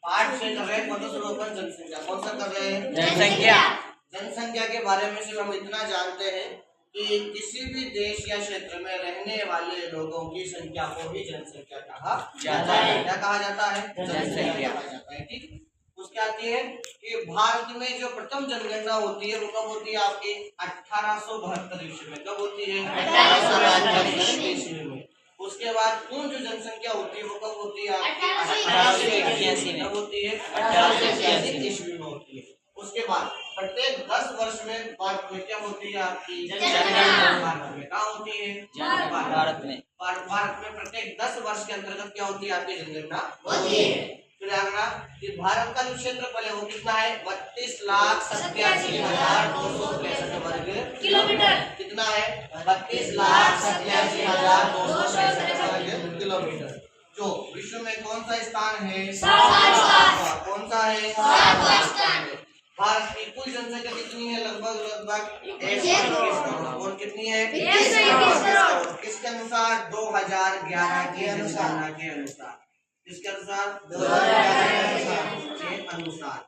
पाठ से कर रहे हैं कौन सा शुरू अपन जनसंख्या, कौन सा कर रहे हैं जनसंख्या। जनसंख्या के बारे में सिर्फ हम इतना जानते हैं कि किसी भी देश या क्षेत्र में रहने वाले लोगों की संख्या को ही जनसंख्या कहा जाता है। क्या कहा जाता है? जनसंख्या कहा जाता है। ठीक, उसके आती है कि भारत में जो प्रथम जनगणना होती है वो कब होती है आपकी 1872 ईस्वी में। कब होती है? 1872 ईस्वी में। उसके बाद पूर्ण जो जनसंख्या होती है वो कब होती है? 1881 में। कब होती है? 1881 ईस्वी में होती है। उसके बाद प्रत्येक 10 वर्ष में भारत में क्या होती है आपकी जनगणना? भारत में क्या होती है? भारत में प्रत्येक 10 वर्ष के अंतर्गत क्या होती है आपकी जनगणना होती है। फिर अगला कि भारत का जो क्षेत्रफल है वो कितना है? 32,87,263 वर्ग किलोमीटर। कितना है? 32,87,263 वर्ग किलोमीटर। जो विश्व में कौन सा स्थान है? कौन सा है? भारत की कुल जनसंख्या कितनी है? लगभग 121 करोड़। और कितनी है? 121 करोड़। किसके अनुसार? 2011 के जनगणना के अनुसार। किसके अनुसार? 2011 के अनुसार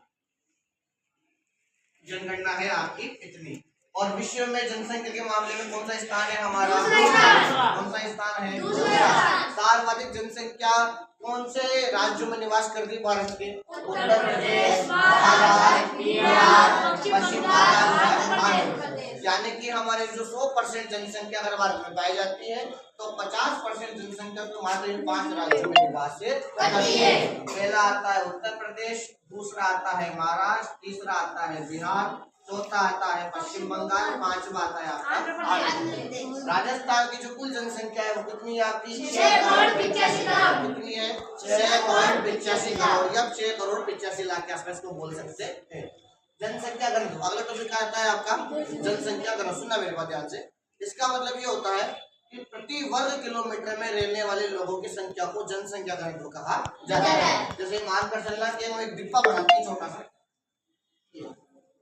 जनगणना है आपकी इतनी। और विश्व में जनसंख्या के मामले में कौन सा स्थान है हमारा? कौन सा स्थान है? सर्वाधिक जनसंख्या कौन से राज्यों में निवास करती है भारत के? उत्तर प्रदेश, महाराष्ट्र, बिहार, पश्चिम बंगाल। यानी कि हमारे जो 100% जनसंख्या अगर भारत में पाई जाती है तो 50% जनसंख्या तो मात्र इन 5 राज्यों में निवास करती है। पहला आता है उत्तर प्रदेश, दूसरा आता है महाराष्ट्र, तीसरा आता है बिहार, चौथा आता है पश्चिम बंगाल, पांचवा आता है आपका राजस्थान की जो कुल जनसंख्या है वो कितनी है आपकी? 6.85 करोड़। कितनी है? 6.85 करोड़ या 6.85 लाख के आसपास को बोल सकते हैं। जनसंख्या घनत्व अगला टॉपिक आता है आपका जनसंख्या घनत्व। सुनना मेरे पास ध्यान से। इसका मतलब ये होता है कि प्रति वर्ग किलोमीटर में रहने वाले लोगों की संख्या को जनसंख्या घनत्व कहा जाता है। जैसे मानकर चलना कि हम एक डिब्बा बनाते हैं छोटा सा,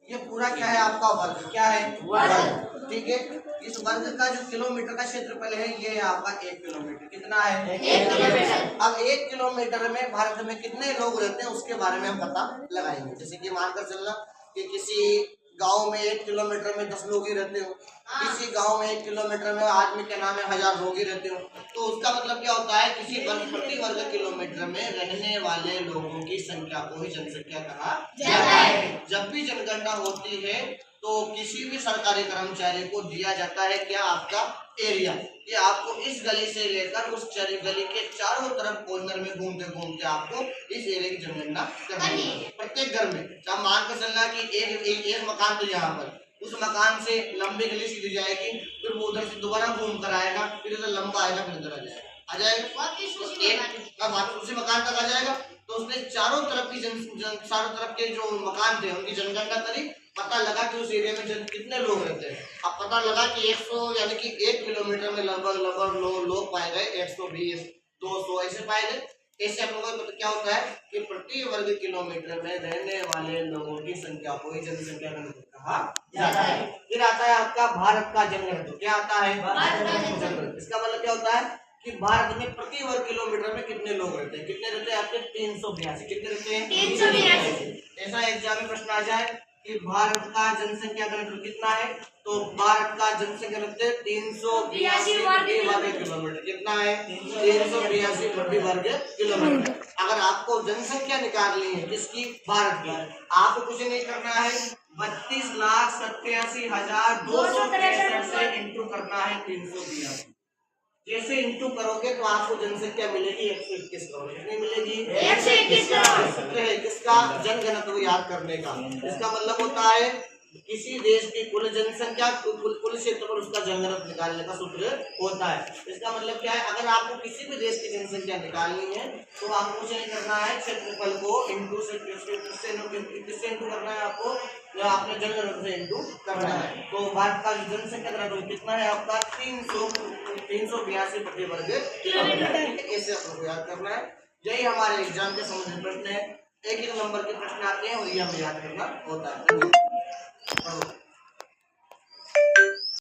ये पूरा क्या है आपका? वर्ग। क्या है? वर्ग। ठीक है, इस वर्ग का जो किलोमीटर का क्षेत्रफल है ये है आपका 1 किलोमीटर। कितना है? 1 किलोमीटर। अब 1 किलोमीटर में भारत में कितने लोग रहते हैं उसके बारे में हम पता लगाएंगे। जैसे कि मानकर चलना कि किसी गांव में 1 किलोमीटर में 10 लोग ही रहते हो, किसी गांव में 1 किलोमीटर में आदमी के नाम में 1000 लोग ही रहते हो, तो उसका मतलब क्या होता है? किसी प्रति वर्ग किलोमीटर में रहने वाले लोगों की संख्या को ही जनसंख्या कहा जाता है। जब भी जनगणना होती है तो किसी भी सरकारी कर्मचारी को दिया जाता है क्या? आपका एरिया। ये आपको इस गली से लेकर उस गली के चारों तरफ कॉर्नर में घूमते घूमते आपको इस एरिया की जनगणना करनी है। प्रत्येक घर में जब मानकर चलना कि एक मकान तो यहाँ पर, उस मकान से लंबी गली सीधी जाएगी, फिर वो उधर से दोबारा घूम कर आएगा, फिर इधर लंबा आएगा, फिर इधर आ जाएगा उसी मकान तक आ जाएगा। तो उसने चारों तरफ की चारों तरफ के जो मकान थे उनकी जनगणना करी, पता लगा कि उस एरिया में कितने लोग रहते हैं। अब पता लगा कि 100 यानी कि 1 किलोमीटर में लगभग लोग पाए गए 120, 200 ऐसे पाए गए। ऐसे आप लोगों को क्या होता है कि प्रति वर्ग किलोमीटर में रहने वाले लोगों की संख्या को ही जनसंख्या घनत्व कहा जाता है। फिर आता है आपका भारत का जनघनत्व। क्या आता है? जनघनत्व। इसका मतलब क्या होता है कि भारत में प्रति वर्ग किलोमीटर में कितने लोग रहते हैं? कितने रहते हैं आपके? 382। कितने रहते हैं? 382। ऐसा एग्जाम में प्रश्न आ जाए कि भारत का जनसंख्या घनत्व कितना है, तो भारत का जनसंख्या घनत्व 382 वर्ग किलोमीटर। कितना है? 382 प्रति वर्ग किलोमीटर। अगर आपको जनसंख्या निकालनी है किसकी? भारत की, आपको कुछ नहीं करना है, 32,87,263 से इंटू करना है 382। जैसे इंटू करोगे तो आपको जनसंख्या मिलेगी 121 करोड़। कितनी मिलेगी? 121 करोड़। सूत्र है किसका? जनघनत्व याद करने का। इसका मतलब होता है किसी देश की कुल जनसंख्या कुल क्षेत्रफल उसका जनघनत्व निकालने का सूत्र होता है। इसका मतलब क्या है? अगर आपको किसी भी देश की जनसंख्या निकालनी है तो आपको कुछ नहीं करना है, क्षेत्रफल को इंटू से किससे इंटू करना है आपको? आपने जनघनत्व से इंटू करना है। तो भारत का जनसंख्या घनत्व कितना है आपका? 382 प्रति वर्ग किलोमीटर। ऐसे आपको याद करना है। यही हमारे एग्जाम के संबंधित प्रश्न है। एक नंबर के प्रश्न आते हैं और ये हमें याद करना होता है।